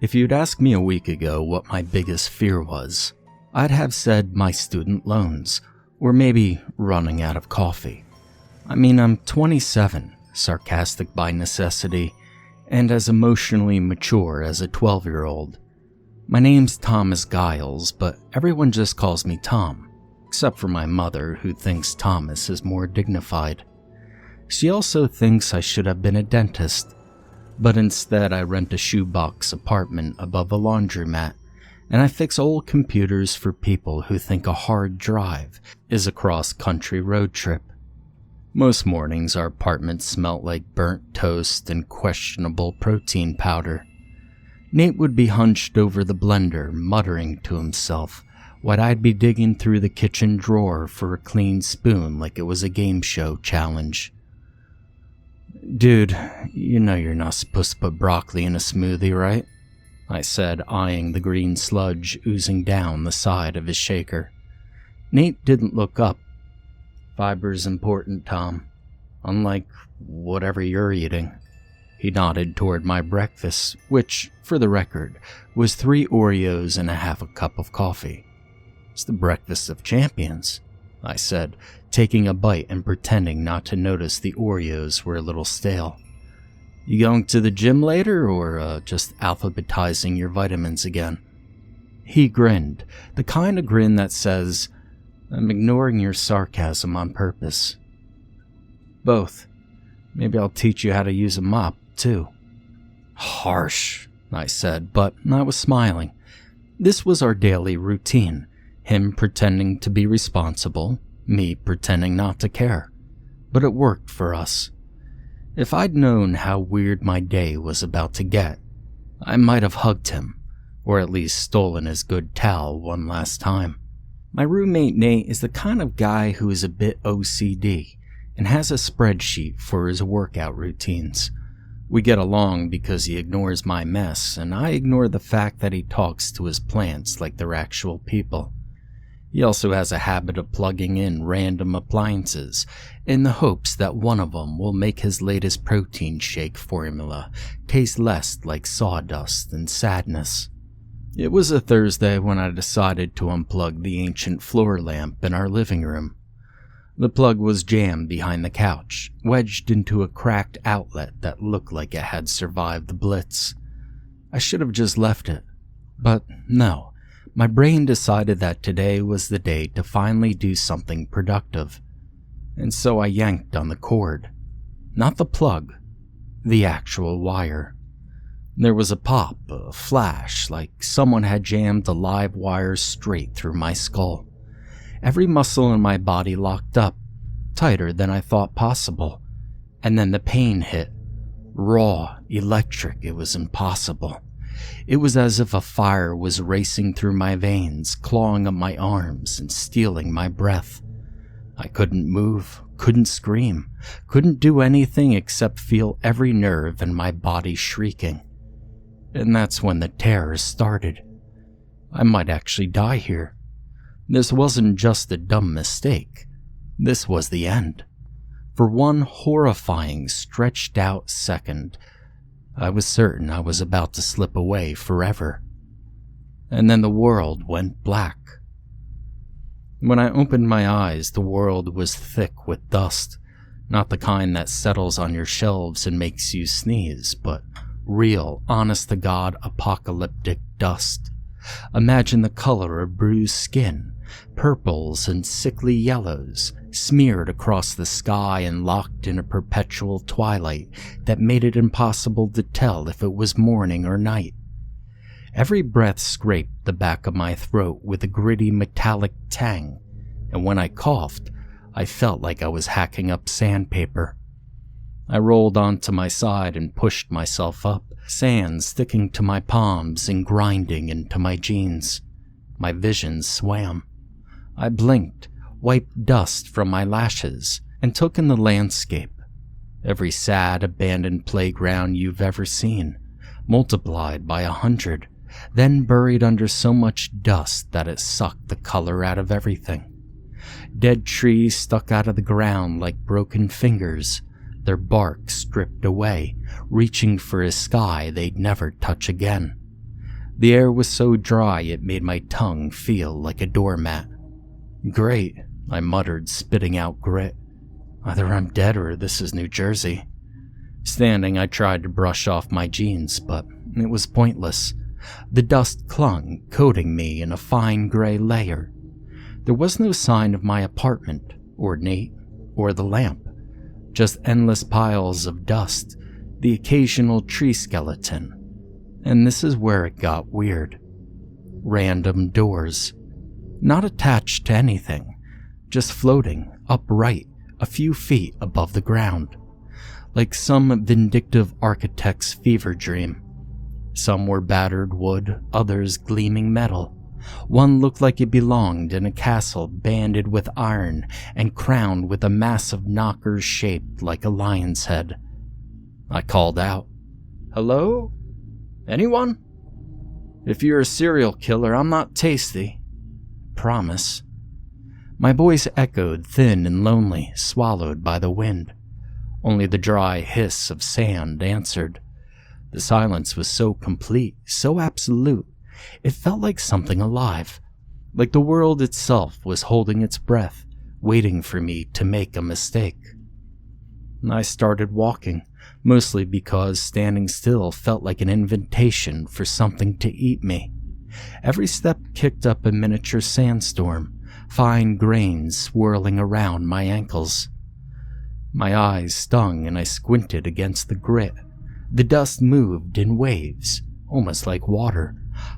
If you'd asked me a week ago what my biggest fear was, I'd have said my student loans, or maybe running out of coffee. I mean, I'm 27, sarcastic by necessity, and as emotionally mature as a 12-year-old. My name's Thomas Giles, but everyone just calls me Tom, except for my mother, who thinks Thomas is more dignified. She also thinks I should have been a dentist, but instead I rent a shoebox apartment above a laundromat, and I fix old computers for people who think a hard drive is a cross-country road trip. Most mornings our apartment smelt like burnt toast and questionable protein powder. Nate would be hunched over the blender, muttering to himself, while I'd be digging through the kitchen drawer for a clean spoon like it was a game show challenge. "Dude, you know you're not supposed to put broccoli in a smoothie, right?" I said, eyeing the green sludge oozing down the side of his shaker. Nate didn't look up. "Fiber's important, Tom. Unlike whatever you're eating." He nodded toward my breakfast, which, for the record, was 3 Oreos and a half a cup of coffee. "It's the breakfast of champions," I said, taking a bite and pretending not to notice the Oreos were a little stale. "You going to the gym later, or just alphabetizing your vitamins again?" He grinned, the kind of grin that says, "I'm ignoring your sarcasm on purpose." "Both. Maybe I'll teach you how to use a mop, too." "Harsh," I said, but I was smiling. This was our daily routine, him pretending to be responsible, me pretending not to care. But it worked for us. If I'd known how weird my day was about to get, I might have hugged him, or at least stolen his good towel one last time. My roommate Nate is the kind of guy who is a bit OCD and has a spreadsheet for his workout routines. We get along because he ignores my mess, and I ignore the fact that he talks to his plants like they're actual people. He also has a habit of plugging in random appliances in the hopes that one of them will make his latest protein shake formula taste less like sawdust and sadness. It was a Thursday when I decided to unplug the ancient floor lamp in our living room. The plug was jammed behind the couch, wedged into a cracked outlet that looked like it had survived the Blitz. I should have just left it, but no. My brain decided that today was the day to finally do something productive, and so I yanked on the cord. Not the plug, the actual wire. There was a pop, a flash, like someone had jammed a live wire straight through my skull. Every muscle in my body locked up, tighter than I thought possible, and then the pain hit. Raw, electric, it was impossible. It was as if a fire was racing through my veins, clawing at my arms and stealing my breath. I couldn't move, couldn't scream, couldn't do anything except feel every nerve in my body shrieking. And that's when the terror started. I might actually die here. This wasn't just a dumb mistake. This was the end. For one horrifying, stretched-out second, I was certain I was about to slip away forever. And then the world went black. When I opened my eyes, the world was thick with dust. Not the kind that settles on your shelves and makes you sneeze, but real, honest-to-God apocalyptic dust. Imagine the color of bruised skin, purples and sickly yellows, smeared across the sky and locked in a perpetual twilight that made it impossible to tell if it was morning or night. Every breath scraped the back of my throat with a gritty metallic tang, and when I coughed, I felt like I was hacking up sandpaper. I rolled onto my side and pushed myself up, sand sticking to my palms and grinding into my jeans. My vision swam. I blinked, wiped dust from my lashes, and took in the landscape. Every sad, abandoned playground you've ever seen, multiplied by 100, then buried under so much dust that it sucked the color out of everything. Dead trees stuck out of the ground like broken fingers, their bark stripped away, reaching for a sky they'd never touch again. The air was so dry it made my tongue feel like a doormat. "Great," I muttered, spitting out grit. "Either I'm dead or this is New Jersey." Standing, I tried to brush off my jeans, but it was pointless. The dust clung, coating me in a fine gray layer. There was no sign of my apartment, or Nate, or the lamp. Just endless piles of dust, the occasional tree skeleton. And this is where it got weird. Random doors. Not attached to anything, just floating upright a few feet above the ground. Like some vindictive architect's fever dream. Some were battered wood, others gleaming metal. One looked like it belonged in a castle banded with iron and crowned with a massive knocker shaped like a lion's head. I called out, "Hello? Anyone? If you're a serial killer, I'm not tasty. Promise." My voice echoed thin and lonely, swallowed by the wind. Only the dry hiss of sand answered. The silence was so complete, so absolute, it felt like something alive, like the world itself was holding its breath, waiting for me to make a mistake. I started walking, mostly because standing still felt like an invitation for something to eat me. Every step kicked up a miniature sandstorm, fine grains swirling around my ankles. My eyes stung and I squinted against the grit. The dust moved in waves, almost like water,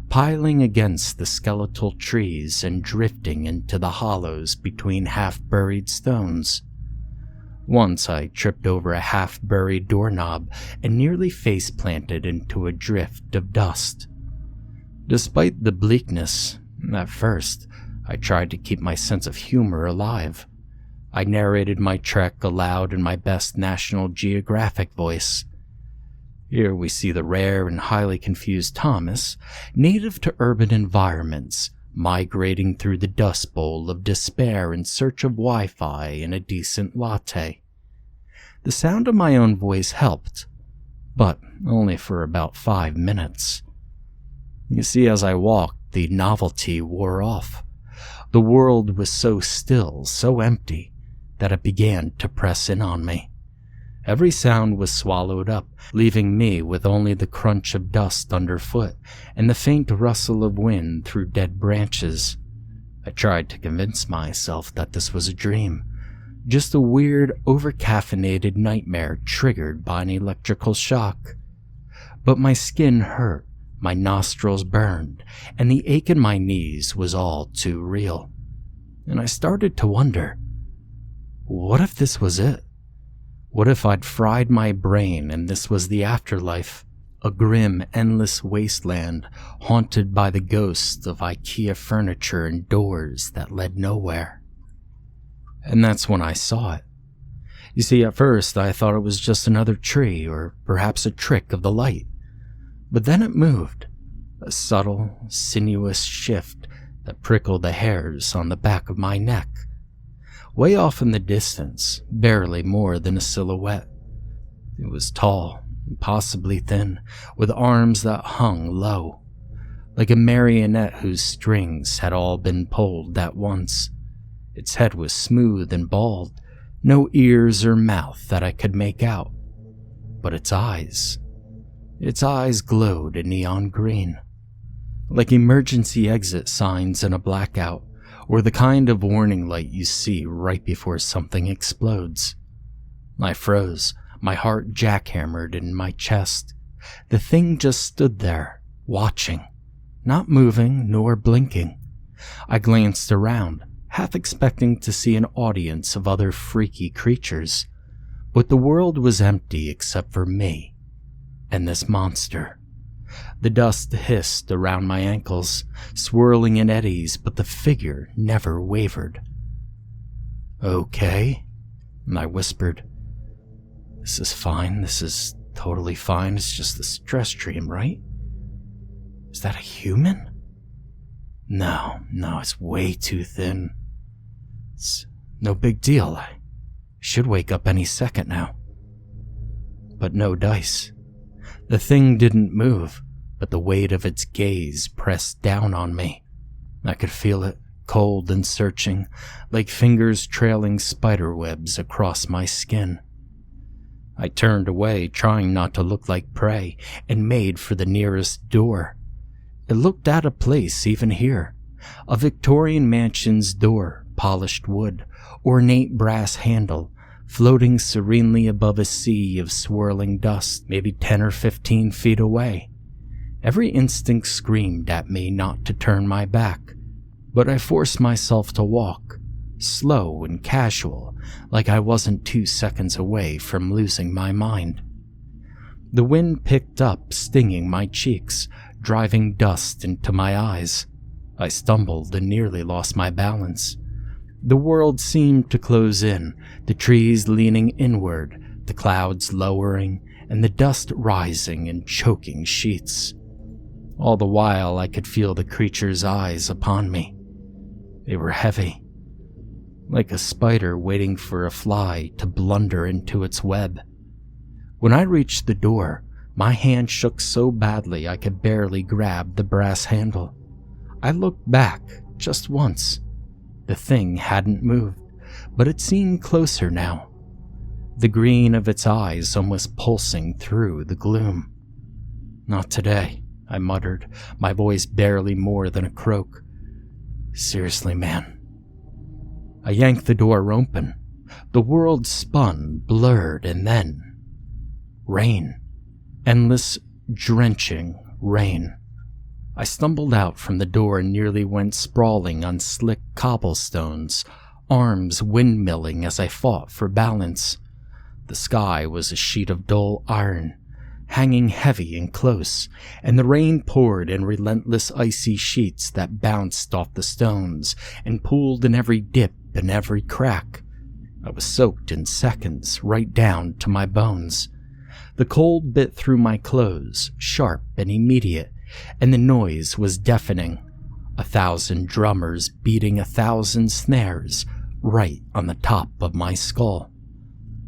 piling against the skeletal trees and drifting into the hollows between half-buried stones. Once I tripped over a half-buried doorknob and nearly face-planted into a drift of dust. Despite the bleakness, at first, I tried to keep my sense of humor alive. I narrated my trek aloud in my best National Geographic voice. Here we see the rare and highly confused Thomas, native to urban environments, migrating through the dust bowl of despair in search of Wi-Fi and a decent latte. The sound of my own voice helped, but only for about 5 minutes. You see, as I walked, the novelty wore off. The world was so still, so empty, that it began to press in on me. Every sound was swallowed up, leaving me with only the crunch of dust underfoot and the faint rustle of wind through dead branches. I tried to convince myself that this was a dream, just a weird, over-caffeinated nightmare triggered by an electrical shock. But my skin hurt, my nostrils burned, and the ache in my knees was all too real. And I started to wonder, what if this was it? What if I'd fried my brain and this was the afterlife? A grim, endless wasteland haunted by the ghosts of IKEA furniture and doors that led nowhere. And that's when I saw it. You see, at first I thought it was just another tree or perhaps a trick of the light. But then it moved, a subtle, sinuous shift that prickled the hairs on the back of my neck. Way off in the distance, barely more than a silhouette. It was tall, possibly thin, with arms that hung low, like a marionette whose strings had all been pulled at once. Its head was smooth and bald, no ears or mouth that I could make out. But its eyes glowed a neon green, like emergency exit signs in a blackout, or the kind of warning light you see right before something explodes. I froze, my heart jackhammered in my chest. The thing just stood there, watching, not moving nor blinking. I glanced around, half expecting to see an audience of other freaky creatures, but the world was empty except for me and this monster. The dust hissed around my ankles, swirling in eddies, but the figure never wavered. "Okay," I whispered. "This is fine. This is totally fine. It's just a stress dream, right? Is that a human? No, it's way too thin. It's no big deal. I should wake up any second now." But no dice. The thing didn't move, but the weight of its gaze pressed down on me. I could feel it, cold and searching, like fingers trailing spiderwebs across my skin. I turned away, trying not to look like prey, and made for the nearest door. It looked out of place even here. A Victorian mansion's door, polished wood, ornate brass handle, floating serenely above a sea of swirling dust, maybe 10 or 15 feet away. Every instinct screamed at me not to turn my back, but I forced myself to walk, slow and casual, like I wasn't 2 seconds away from losing my mind. The wind picked up, stinging my cheeks, driving dust into my eyes. I stumbled and nearly lost my balance. The world seemed to close in, the trees leaning inward, the clouds lowering, and the dust rising in choking sheets. All the while I could feel the creature's eyes upon me. They were heavy, like a spider waiting for a fly to blunder into its web. When I reached the door, my hand shook so badly I could barely grab the brass handle. I looked back just once. The thing hadn't moved, but it seemed closer now. The green of its eyes almost pulsing through the gloom. "Not today," I muttered, my voice barely more than a croak. "Seriously, man." I yanked the door open. The world spun, blurred, and then rain. Endless, drenching rain. I stumbled out from the door and nearly went sprawling on slick cobblestones, arms windmilling as I fought for balance. The sky was a sheet of dull iron, hanging heavy and close, and the rain poured in relentless icy sheets that bounced off the stones and pooled in every dip and every crack. I was soaked in seconds, right down to my bones. The cold bit through my clothes, sharp and immediate, and the noise was deafening. 1,000 drummers beating 1,000 snares right on the top of my skull.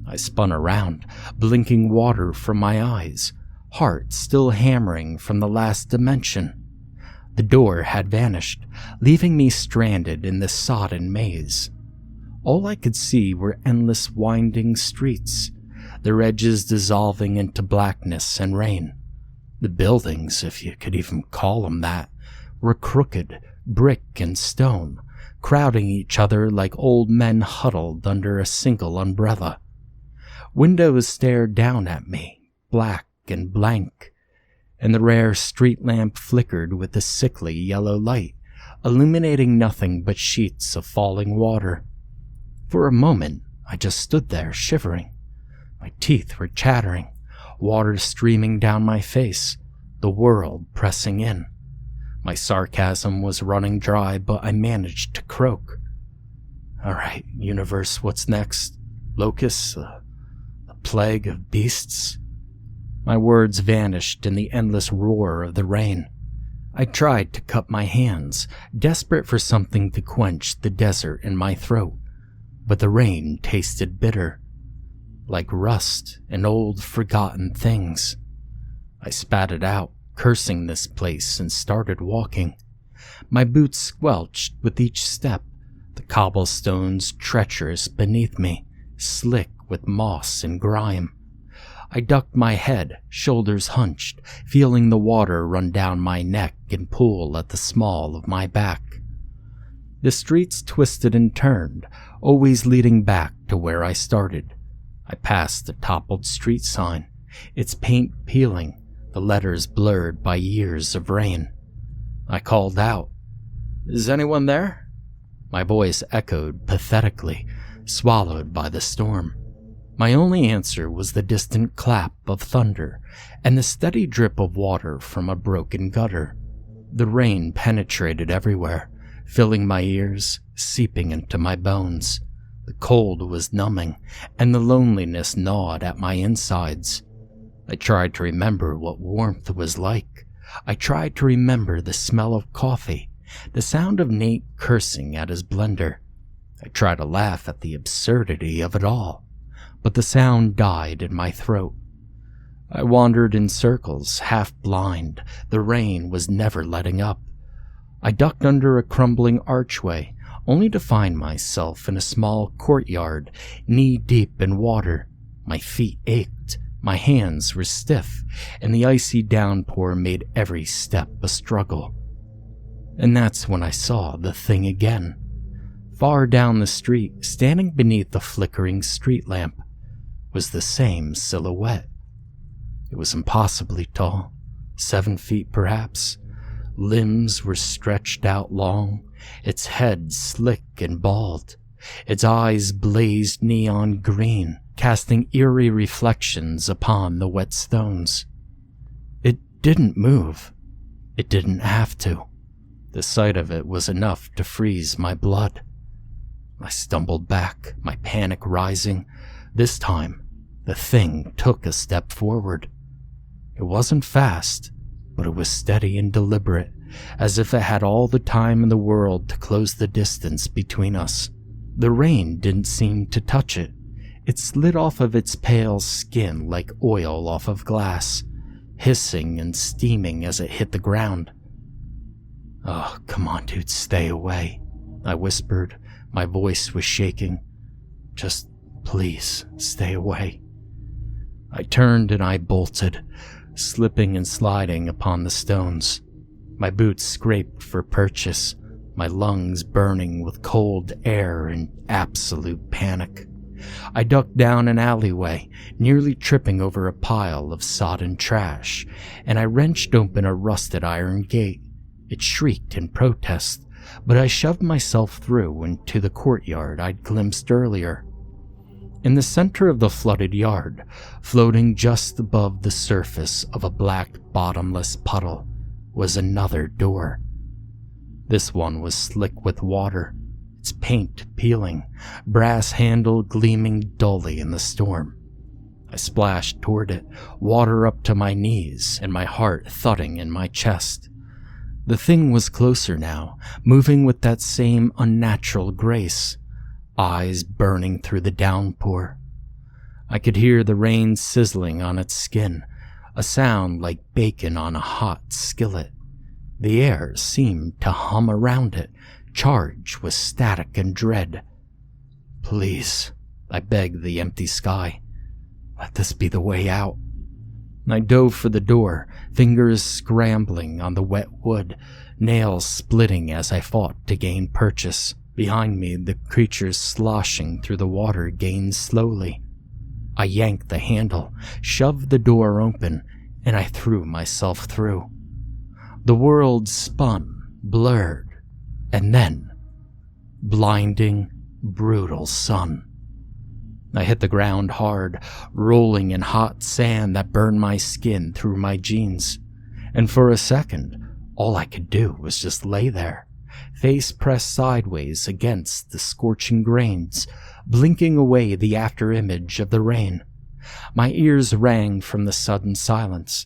I spun around, blinking water from my eyes, heart still hammering from the last dimension. The door had vanished, leaving me stranded in the sodden maze. All I could see were endless winding streets, their edges dissolving into blackness and rain. The buildings, if you could even call them that, were crooked, brick and stone, crowding each other like old men huddled under a single umbrella. Windows stared down at me, black and blank, and the rare street lamp flickered with a sickly yellow light, illuminating nothing but sheets of falling water. For a moment, I just stood there, shivering. My teeth were chattering, water streaming down my face, the world pressing in. My sarcasm was running dry, but I managed to croak. "All right, universe, what's next? Locusts? A plague of beasts?" My words vanished in the endless roar of the rain. I tried to cup my hands, desperate for something to quench the desert in my throat, but the rain tasted bitter, like rust and old forgotten things. I spat it out, cursing this place, and started walking. My boots squelched with each step, the cobblestones treacherous beneath me, slick with moss and grime. I ducked my head, shoulders hunched, feeling the water run down my neck and pool at the small of my back. The streets twisted and turned, always leading back to where I started. I passed the toppled street sign, its paint peeling, the letters blurred by years of rain. I called out, "Is anyone there?" My voice echoed pathetically, swallowed by the storm. My only answer was the distant clap of thunder and the steady drip of water from a broken gutter. The rain penetrated everywhere, filling my ears, seeping into my bones. The cold was numbing, and the loneliness gnawed at my insides. I tried to remember what warmth was like. I tried to remember the smell of coffee, the sound of Nate cursing at his blender. I tried to laugh at the absurdity of it all, but the sound died in my throat. I wandered in circles, half blind. The rain was never letting up. I ducked under a crumbling archway, only to find myself in a small courtyard, knee-deep in water. My feet ached, my hands were stiff, and the icy downpour made every step a struggle. And that's when I saw the thing again. Far down the street, standing beneath the flickering street lamp, was the same silhouette. It was impossibly tall, 7 feet perhaps. Limbs were stretched out long, its head slick and bald. Its eyes blazed neon green, casting eerie reflections upon the wet stones. It didn't move. It didn't have to. The sight of it was enough to freeze my blood. I stumbled back, my panic rising. This time, the thing took a step forward. It wasn't fast, but it was steady and deliberate, as if it had all the time in the world to close the distance between us. The rain didn't seem to touch it. It slid off of its pale skin like oil off of glass, hissing and steaming as it hit the ground. "Oh, come on, dude, stay away," I whispered. My voice was shaking. "Just please, stay away." I turned and I bolted, slipping and sliding upon the stones. My boots scraped for purchase, my lungs burning with cold air and absolute panic. I ducked down an alleyway, nearly tripping over a pile of sodden trash, and I wrenched open a rusted iron gate. It shrieked in protest, but I shoved myself through into the courtyard I'd glimpsed earlier. In the center of the flooded yard, floating just above the surface of a black bottomless puddle, was another door. This one was slick with water, its paint peeling, brass handle gleaming dully in the storm. I splashed toward it, water up to my knees and my heart thudding in my chest. The thing was closer now, moving with that same unnatural grace, eyes burning through the downpour. I could hear the rain sizzling on its skin, a sound like bacon on a hot skillet. The air seemed to hum around it, charged with static and dread. "Please," I begged the empty sky, "let this be the way out." I dove for the door, fingers scrambling on the wet wood, nails splitting as I fought to gain purchase. Behind me, the creatures sloshing through the water gained slowly. I yanked the handle, shoved the door open, and I threw myself through. The world spun, blurred, and then blinding, brutal sun. I hit the ground hard, rolling in hot sand that burned my skin through my jeans. And for a second, all I could do was just lay there, face pressed sideways against the scorching grains, blinking away the afterimage of the rain. My ears rang from the sudden silence.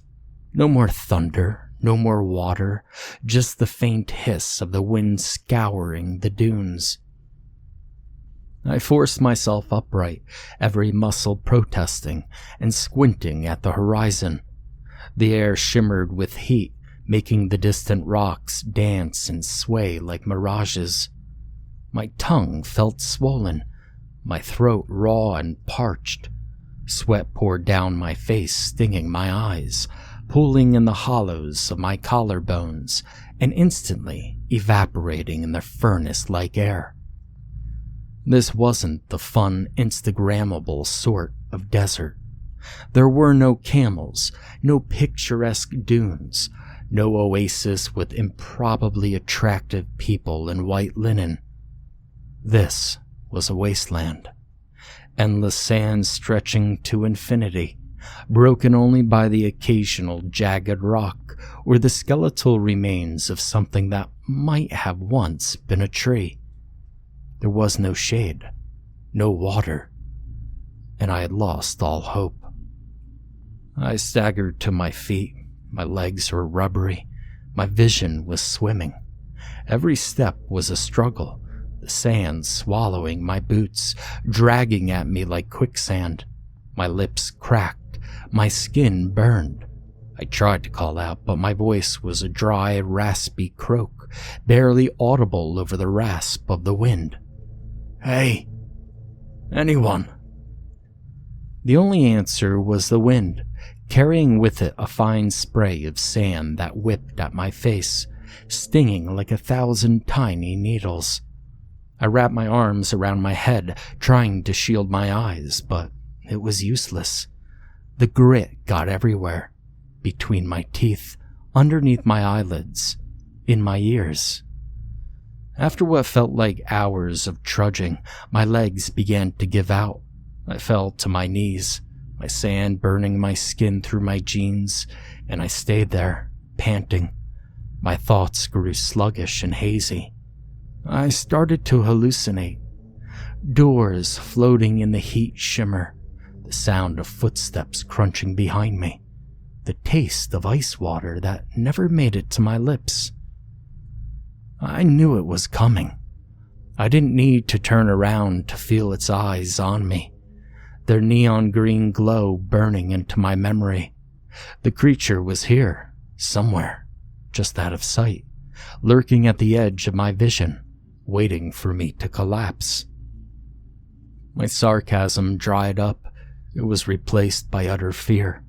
No more thunder, no more water, just the faint hiss of the wind scouring the dunes. I forced myself upright, every muscle protesting and squinting at the horizon. The air shimmered with heat, making the distant rocks dance and sway like mirages. My tongue felt swollen, my throat raw and parched. Sweat poured down my face, stinging my eyes, pooling in the hollows of my collarbones, and instantly evaporating in the furnace-like air. This wasn't the fun, Instagrammable sort of desert. There were no camels, no picturesque dunes, no oasis with improbably attractive people in white linen. This was a wasteland. Endless sand stretching to infinity, broken only by the occasional jagged rock or the skeletal remains of something that might have once been a tree. There was no shade, no water, and I had lost all hope. I staggered to my feet. My legs were rubbery. My vision was swimming. Every step was a struggle, the sand swallowing my boots, dragging at me like quicksand. My lips cracked, My skin burned. I tried to call out, but my voice was a dry, raspy croak, barely audible over the rasp of the wind. "Hey, anyone?" The only answer was the wind, carrying with it a fine spray of sand that whipped at my face, stinging like 1,000 tiny needles. I wrapped my arms around my head, trying to shield my eyes, but it was useless. The grit got everywhere, between my teeth, underneath my eyelids, in my ears. After what felt like hours of trudging, my legs began to give out. I fell to my knees, my sand burning my skin through my jeans, and I stayed there, panting. My thoughts grew sluggish and hazy. I started to hallucinate. Doors floating in the heat shimmer, the sound of footsteps crunching behind me, the taste of ice water that never made it to my lips. I knew it was coming. I didn't need to turn around to feel its eyes on me, their neon green glow burning into my memory. The creature was here, somewhere, just out of sight, lurking at the edge of my vision, waiting for me to collapse. My sarcasm dried up. It was replaced by utter fear.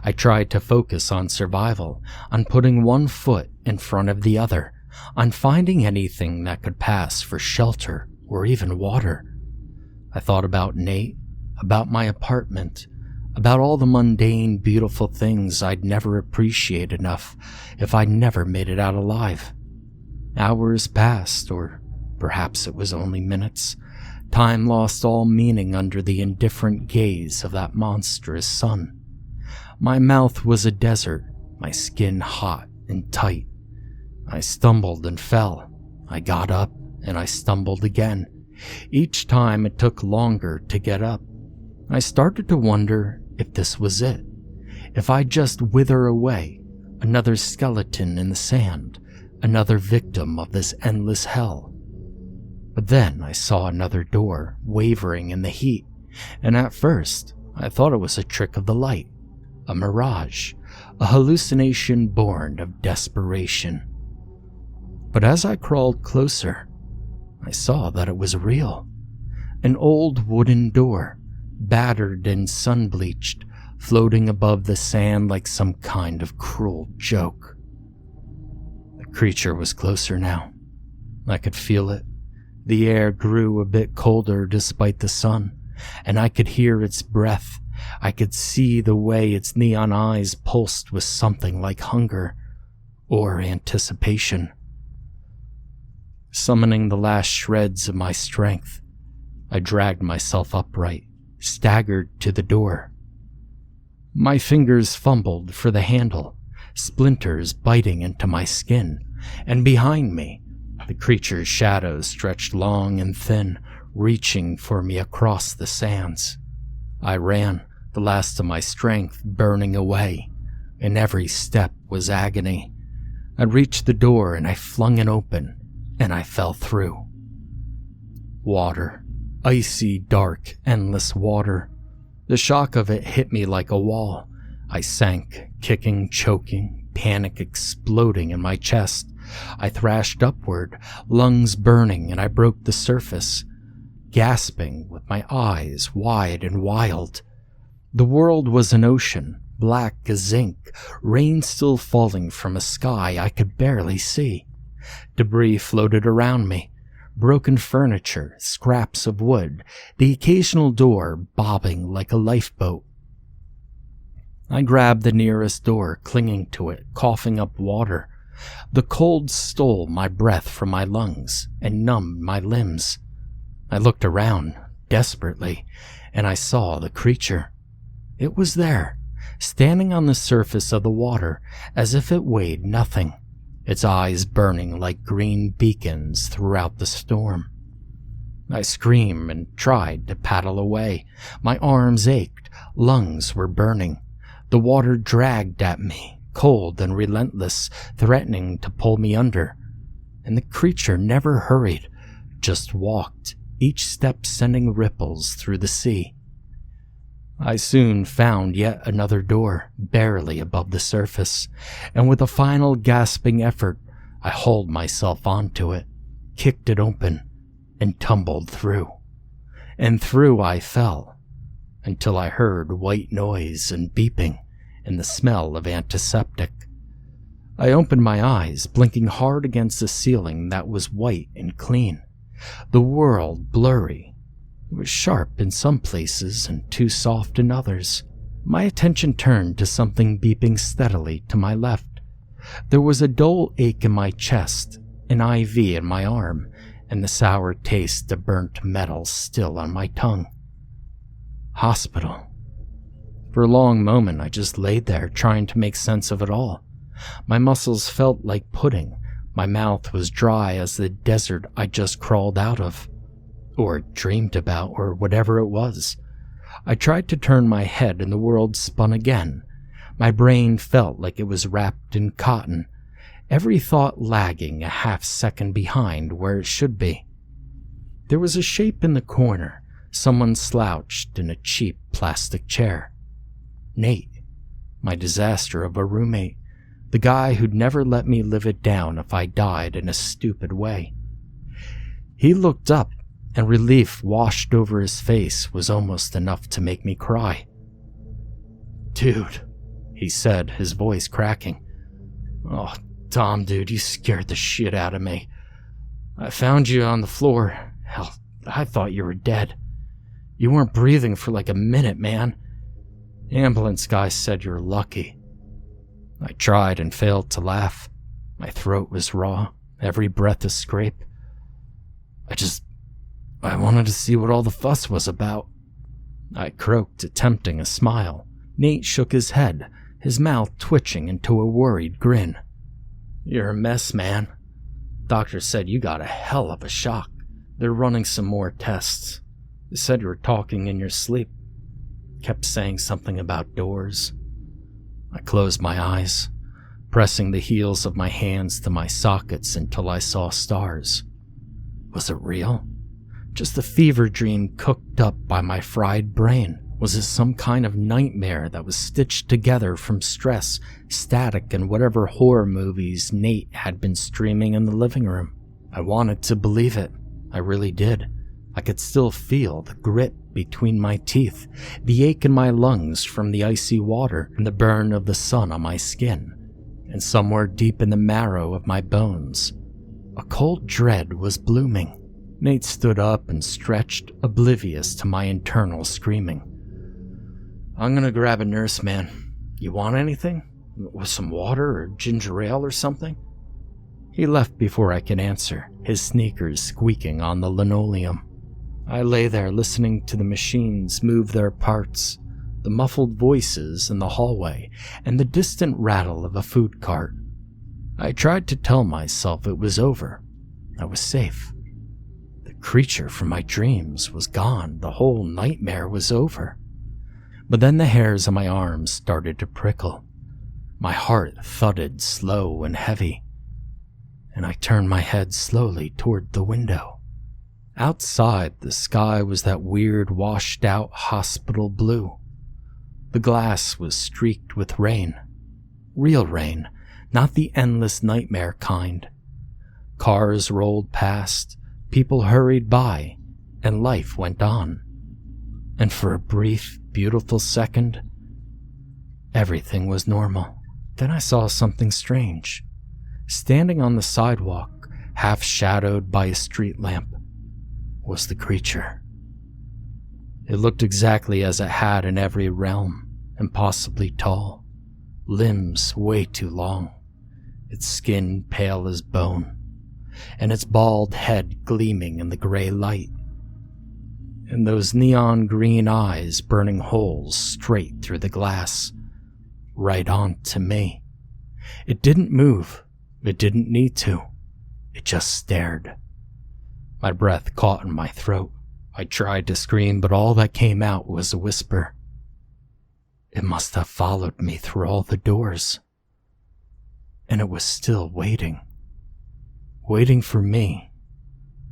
I tried to focus on survival, on putting one foot in front of the other, on finding anything that could pass for shelter or even water. I thought about Nate, about my apartment, about all the mundane, beautiful things I'd never appreciate enough if I never made it out alive. Hours passed, or perhaps it was only minutes. Time lost all meaning under the indifferent gaze of that monstrous sun. My mouth was a desert, my skin hot and tight. I stumbled and fell. I got up and I stumbled again. Each time it took longer to get up. I started to wonder if this was it, if I'd just wither away, another skeleton in the sand, another victim of this endless hell. But then I saw another door wavering in the heat, and at first I thought it was a trick of the light, a mirage, a hallucination born of desperation. But as I crawled closer, I saw that it was real. An old wooden door, battered and sun-bleached, floating above the sand like some kind of cruel joke. The creature was closer now. I could feel it. The air grew a bit colder despite the sun, and I could hear its breath. I could see the way its neon eyes pulsed with something like hunger or anticipation. Summoning the last shreds of my strength, I dragged myself upright, staggered to the door. My fingers fumbled for the handle, splinters biting into my skin, and behind me, the creature's shadow stretched long and thin, reaching for me across the sands. I ran, the last of my strength burning away, and every step was agony. I reached the door and I flung it open, and I fell through. Water. Icy, dark, endless water. The shock of it hit me like a wall. I sank, kicking, choking, panic exploding in my chest. I thrashed upward, lungs burning, and I broke the surface, gasping with my eyes wide and wild. The world was an ocean, black as ink, rain still falling from a sky I could barely see. Debris floated around me, broken furniture, scraps of wood, the occasional door bobbing like a lifeboat. I grabbed the nearest door, clinging to it, coughing up water. The cold stole my breath from my lungs and numbed my limbs. I looked around, desperately, and I saw the creature. It was there, standing on the surface of the water as if it weighed nothing, its eyes burning like green beacons throughout the storm. I screamed and tried to paddle away. My arms ached, lungs were burning. The water dragged at me, cold and relentless, threatening to pull me under. And the creature never hurried, just walked, each step sending ripples through the sea. I soon found yet another door, barely above the surface, and with a final gasping effort, I hauled myself onto it, kicked it open, and tumbled through. And through I fell, until I heard white noise and beeping and the smell of antiseptic. I opened my eyes, blinking hard against the ceiling that was white and clean, the world blurry. It was sharp in some places and too soft in others. My attention turned to something beeping steadily to my left. There was a dull ache in my chest, an IV in my arm, and the sour taste of burnt metal still on my tongue. Hospital. For a long moment, I just laid there trying to make sense of it all. My muscles felt like pudding. My mouth was dry as the desert I just crawled out of, or dreamed about, or whatever it was. I tried to turn my head and the world spun again. My brain felt like it was wrapped in cotton, every thought lagging a half-second behind where it should be. There was a shape in the corner, someone slouched in a cheap plastic chair. Nate, my disaster of a roommate, the guy who'd never let me live it down if I died in a stupid way. He looked up, and relief washed over his face was almost enough to make me cry. "Dude," he said, his voice cracking. "Oh, Tom, dude, you scared the shit out of me. I found you on the floor. Hell, I thought you were dead. You weren't breathing for like a minute, man. Ambulance guy said you're lucky." I tried and failed to laugh. My throat was raw, every breath a scrape. I wanted to see what all the fuss was about. I croaked, attempting a smile. Nate shook his head, his mouth twitching into a worried grin. "You're a mess, man. Doctor said you got a hell of a shock. They're running some more tests. They said you were talking in your sleep. Kept saying something about doors." I closed my eyes, pressing the heels of my hands to my sockets until I saw stars. Was it real? Just a fever dream cooked up by my fried brain? Was it some kind of nightmare that was stitched together from stress, static, and whatever horror movies Nate had been streaming in the living room? I wanted to believe it. I really did. I could still feel the grit between my teeth, the ache in my lungs from the icy water, and the burn of the sun on my skin. And somewhere deep in the marrow of my bones, a cold dread was blooming. Nate stood up and stretched, oblivious to my internal screaming. "I'm gonna grab a nurse, man. You want anything? With some water or ginger ale or something?" He left before I could answer, his sneakers squeaking on the linoleum. I lay there listening to the machines move their parts, the muffled voices in the hallway, and the distant rattle of a food cart. I tried to tell myself it was over. I was safe. The creature from my dreams was gone. The whole nightmare was over. But then the hairs on my arms started to prickle. My heart thudded slow and heavy, and I turned my head slowly toward the window. Outside, the sky was that weird, washed-out hospital blue. The glass was streaked with rain. Real rain, not the endless nightmare kind. Cars rolled past, people hurried by, and life went on. And for a brief, beautiful second, everything was normal. Then I saw something strange. Standing on the sidewalk, half shadowed by a street lamp, was the creature. It looked exactly as it had in every realm, impossibly tall, limbs way too long, its skin pale as bone, and its bald head gleaming in the gray light, and those neon green eyes burning holes straight through the glass, right on to me. It didn't move. It didn't need to. It just stared. My breath caught in my throat. I tried to scream, but all that came out was a whisper. It must have followed me through all the doors. And it was still waiting for me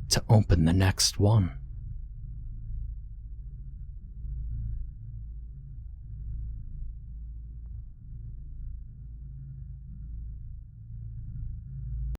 to open the next one.